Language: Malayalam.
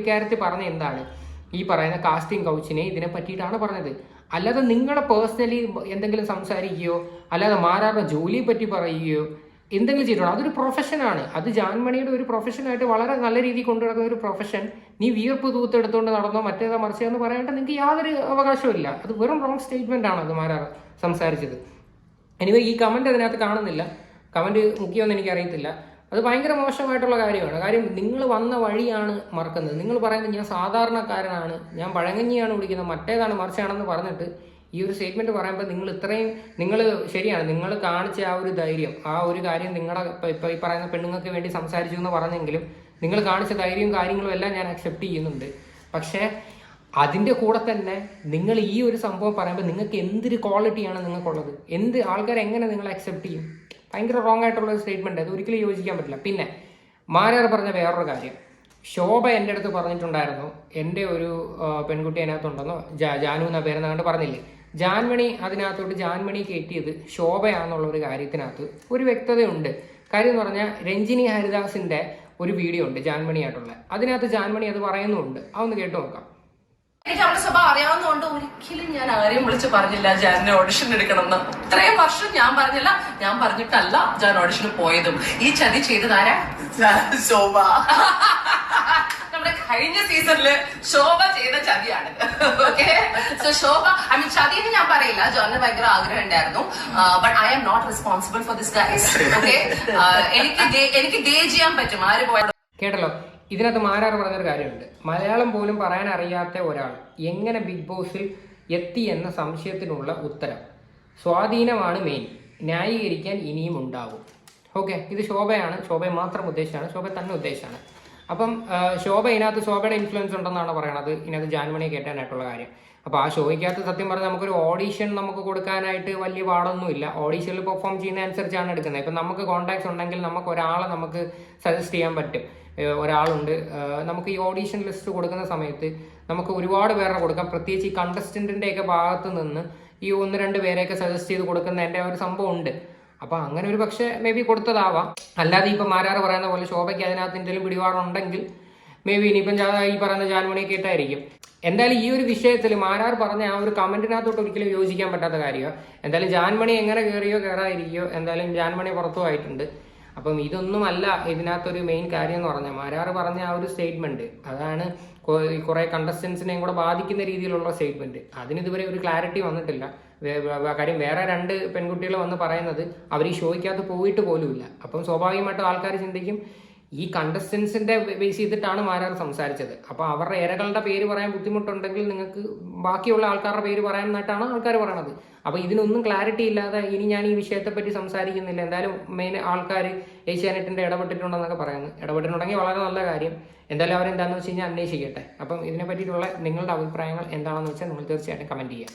പുള്ളിക്കാരത്തി പറഞ്ഞ എന്താണ്, ഈ പറയുന്ന കാസ്റ്റിംഗ് കൗച്ചിനെ ഇതിനെ പറ്റിയിട്ടാണ് പറഞ്ഞത്. അല്ലാതെ നിങ്ങളെ പേഴ്സണലി എന്തെങ്കിലും സംസാരിക്കുകയോ അല്ലാതെ മാരാറുടെ ജോലിയെ പറ്റി പറയുകയോ എന്തെങ്കിലും ചെയ്തിട്ടുണ്ടോ? അതൊരു പ്രൊഫഷനാണ്. അത് ജാൻമണിയുടെ ഒരു പ്രൊഫഷനായിട്ട് വളരെ നല്ല രീതിയിൽ കൊണ്ടുനടക്കുന്ന ഒരു പ്രൊഫഷൻ നീ വിയർപ്പ് തൂത്തെടുത്തുകൊണ്ട് നടന്നോ മറ്റേതാ മറിച്ചതെന്ന് പറയാനായിട്ട് നിങ്ങൾക്ക് യാതൊരു അവകാശവും ഇല്ല. അത് വെറും റോങ് സ്റ്റേറ്റ്മെന്റ് ആണ് അത് മാരാർ സംസാരിച്ചത്. എനിവേ ഈ കമന്റ് അതിനകത്ത് കാണുന്നില്ല, കമന്റ് മുഖ്യമൊന്നും എനിക്കറിയത്തില്ല. അത് ഭയങ്കര മോശമായിട്ടുള്ള കാര്യമാണ്. കാര്യം നിങ്ങൾ വന്ന വഴിയാണ് മറക്കുന്നത്. നിങ്ങൾ പറയുന്നത് ഞാൻ സാധാരണക്കാരനാണ്, ഞാൻ പഴങ്ങഞ്ഞിയാണ് കുടിക്കുന്നത്, മറ്റേതാണ് മറിച്ചാണെന്ന് പറഞ്ഞിട്ട് ഈ ഒരു സ്റ്റേറ്റ്മെന്റ് പറയുമ്പോൾ നിങ്ങൾ ശരിയാണ്, നിങ്ങൾ കാണിച്ച ആ ഒരു ധൈര്യം, ആ ഒരു കാര്യം നിങ്ങളുടെ ഇപ്പൊ ഈ പറയുന്ന പെണ്ണുങ്ങൾക്ക് വേണ്ടി സംസാരിച്ചു എന്ന് പറഞ്ഞെങ്കിലും നിങ്ങൾ കാണിച്ച ധൈര്യവും കാര്യങ്ങളും എല്ലാം ഞാൻ അക്സെപ്റ്റ് ചെയ്യുന്നുണ്ട്. പക്ഷേ അതിൻ്റെ കൂടെ തന്നെ നിങ്ങൾ ഈ ഒരു സംഭവം പറയുമ്പോൾ നിങ്ങൾക്ക് എന്തൊരു ക്വാളിറ്റിയാണ് നിങ്ങൾക്കുള്ളത്, എന്ത് ആൾക്കാർ എങ്ങനെ നിങ്ങൾ അക്സെപ്റ്റ് ചെയ്യും? ഭയങ്കര റോങ് ആയിട്ടുള്ള ഒരു സ്റ്റേറ്റ്മെന്റ്, അത് ഒരിക്കലും യോജിക്കാൻ പറ്റില്ല. പിന്നെ മാരാർ പറഞ്ഞ വേറൊരു കാര്യം, ശോഭ എൻ്റെ അടുത്ത് പറഞ്ഞിട്ടുണ്ടായിരുന്നു എൻ്റെ ഒരു പെൺകുട്ടി അതിനകത്തുണ്ടെന്നോ, ജാനു എന്ന പേരെന്ന് കണ്ട് പറഞ്ഞില്ലേ. ജാൻമണി അതിനകത്തോട്ട് ജാൻമണി കയറ്റിയത് ശോഭയാണെന്നുള്ള ഒരു കാര്യത്തിനകത്ത് ഒരു വ്യക്തതയുണ്ട്. കാര്യം എന്ന് പറഞ്ഞാൽ രഞ്ജിനി ഹരിദാസിന്റെ ഒരു വീഡിയോ ഉണ്ട് ജാൻമണിയായിട്ടുള്ള, അതിനകത്ത് ജാൻമണി അത് പറയുന്നുണ്ട്. അതൊന്ന് കേട്ടു നോക്കാം. എനിക്ക് അവളുടെ സ്വഭാവം അറിയാവുന്നതുകൊണ്ട് ഒരിക്കലും ഞാൻ ആരെയും വിളിച്ച് പറഞ്ഞില്ല ജാനിനെ ഓഡിഷൻ എടുക്കണം എന്ന്. ഇത്രയും വർഷം ഞാൻ പറഞ്ഞില്ല, ഞാൻ പറഞ്ഞിട്ടല്ല ജാൻ ഓഡിഷന് പോയതും. ഈ ചതി ചെയ്തതാരാ? ശോഭ. നമ്മുടെ കഴിഞ്ഞ സീസണില് ശോഭ ചെയ്ത ചതിയാണ്. ഓക്കെ, സോ ശോഭ ചതിന്ന് ഞാൻ പറയില്ല, ജോണിന് ഭയങ്കര ആഗ്രഹം ഉണ്ടായിരുന്നു. But I am not responsible for this guys. Okay, എനിക്ക് ഗേ ചെയ്യാൻ പറ്റും ആര് പോയാലും. കേട്ടല്ലോ, ഇതിനകത്ത് മാരാർ പറഞ്ഞൊരു കാര്യമുണ്ട്. മലയാളം പോലും പറയാൻ അറിയാത്ത ഒരാൾ എങ്ങനെ ബിഗ് ബോസിൽ എത്തി എന്ന സംശയത്തിനുള്ള ഉത്തരം സ്വാധീനമാണ് മെയിൻ, ന്യായീകരിക്കാൻ ഇനിയും ഉണ്ടാവും. ഓക്കെ, ഇത് ശോഭയാണ്, ശോഭയെ മാത്രം ഉദ്ദേശിച്ചാണ്, ശോഭ തന്നെ ഉദ്ദേശിച്ചാണ്. അപ്പം ഇതിനകത്ത് ശോഭയുടെ ഇൻഫ്ലുവൻസ് ഉണ്ടെന്നാണ് പറയണത് ഇതിനകത്ത് ജാൻമണിയെ കേട്ടാനായിട്ടുള്ള കാര്യം. അപ്പോൾ ആ ഷോയ്ക്കകത്ത് സത്യം പറഞ്ഞാൽ നമുക്കൊരു ഓഡീഷൻ നമുക്ക് കൊടുക്കാനായിട്ട് വലിയ പാടൊന്നുമില്ല. ഓഡീഷനിൽ പെർഫോം ചെയ്യുന്ന അനുസരിച്ചാണ് എടുക്കുന്നത്. ഇപ്പം നമുക്ക് കോൺടാക്ട്സ് ഉണ്ടെങ്കിൽ നമുക്ക് ഒരാളെ നമുക്ക് സജസ്റ്റ് ചെയ്യാൻ പറ്റും. ഒരാളുണ്ട്, നമുക്ക് ഈ ഓഡീഷൻ ലിസ്റ്റ് കൊടുക്കുന്ന സമയത്ത് നമുക്ക് ഒരുപാട് പേരെ കൊടുക്കാം. പ്രത്യേകിച്ച് ഈ കണ്ടസ്റ്റന്റിന്റെ ഒക്കെ ഭാഗത്ത് നിന്ന് ഈ 1-2 പേരെയൊക്കെ സജസ്റ്റ് ചെയ്ത് കൊടുക്കുന്നതിന്റെ ഒരു സംഭവം ഉണ്ട്. അപ്പൊ അങ്ങനെ ഒരു പക്ഷെ മേ ബി കൊടുത്തതാവാം. അല്ലാതെ ഇപ്പൊ മാരാർ പറയുന്ന പോലെ ശോഭയ്ക്ക് അതിനകത്ത് എന്തെങ്കിലും പിടിപാടുണ്ടെങ്കിൽ മേ ബി ഇനിയിപ്പം ഈ പറയുന്ന ജാൻമണിയെ കേട്ടായിരിക്കും. എന്തായാലും ഈ ഒരു വിഷയത്തിൽ മാരാർ പറഞ്ഞ ആ ഒരു കമന്റിനകത്തോട്ട് ഒരിക്കലും യോജിക്കാൻ പറ്റാത്ത കാര്യമാണ്. എന്തായാലും ജാൻമണി എങ്ങനെ കയറിയോ കയറാതിരിക്കോ, എന്തായാലും ജാൻമണി പുറത്തു ആയിട്ടുണ്ട്. അപ്പം ഇതൊന്നുമല്ല ഇതിനകത്തൊരു മെയിൻ കാര്യം എന്ന് പറഞ്ഞാൽ മാരാർ പറഞ്ഞ ആ ഒരു സ്റ്റേറ്റ്മെന്റ്, അതാണ് കുറെ കണ്ടസ്റ്റൻസിനെയും കൂടെ ബാധിക്കുന്ന രീതിയിലുള്ള സ്റ്റേറ്റ്മെന്റ്. അതിനിതുവരെ ഒരു ക്ലാരിറ്റി വന്നിട്ടില്ല. കാര്യം വേറെ 2 പെൺകുട്ടികൾ വന്ന് പറയുന്നത് അവർ ഈ ഷോയ്ക്കകത്ത് പോയിട്ട് പോലുമില്ല. അപ്പം സ്വാഭാവികമായിട്ടും ആൾക്കാർ ചിന്തിക്കും ഈ കണ്ടസ്റ്റൻസിന്റെ ബേസ് ചെയ്തിട്ടാണ് മാരാർ സംസാരിച്ചത്. അപ്പൊ അവരുടെ ഇരകളുടെ പേര് പറയാൻ ബുദ്ധിമുട്ടുണ്ടെങ്കിൽ നിങ്ങൾക്ക് ബാക്കിയുള്ള ആൾക്കാരുടെ പേര് പറയാനായിട്ടാണ് ആൾക്കാർ പറയണത്. അപ്പൊ ഇതിനൊന്നും ക്ലാരിറ്റി ഇല്ലാതെ ഇനി ഞാൻ ഈ വിഷയത്തെ പറ്റി സംസാരിക്കുന്നില്ല. എന്തായാലും മെയിൻ ആൾക്കാർ ഏഷ്യാനെറ്റിന്റെ ഇടപെട്ടിട്ടുണ്ടെന്നൊക്കെ പറയുന്നു. ഇടപെട്ടിട്ടുണ്ടെങ്കിൽ വളരെ നല്ല കാര്യം. എന്തായാലും അവരെന്താണെന്ന് വെച്ച് കഴിഞ്ഞാൽ അന്വേഷിക്കട്ടെ. അപ്പം ഇതിനെ പറ്റിയിട്ടുള്ള നിങ്ങളുടെ അഭിപ്രായങ്ങൾ എന്താണെന്ന് വെച്ചാൽ നിങ്ങൾ തീർച്ചയായിട്ടും കമന്റ് ചെയ്യുക.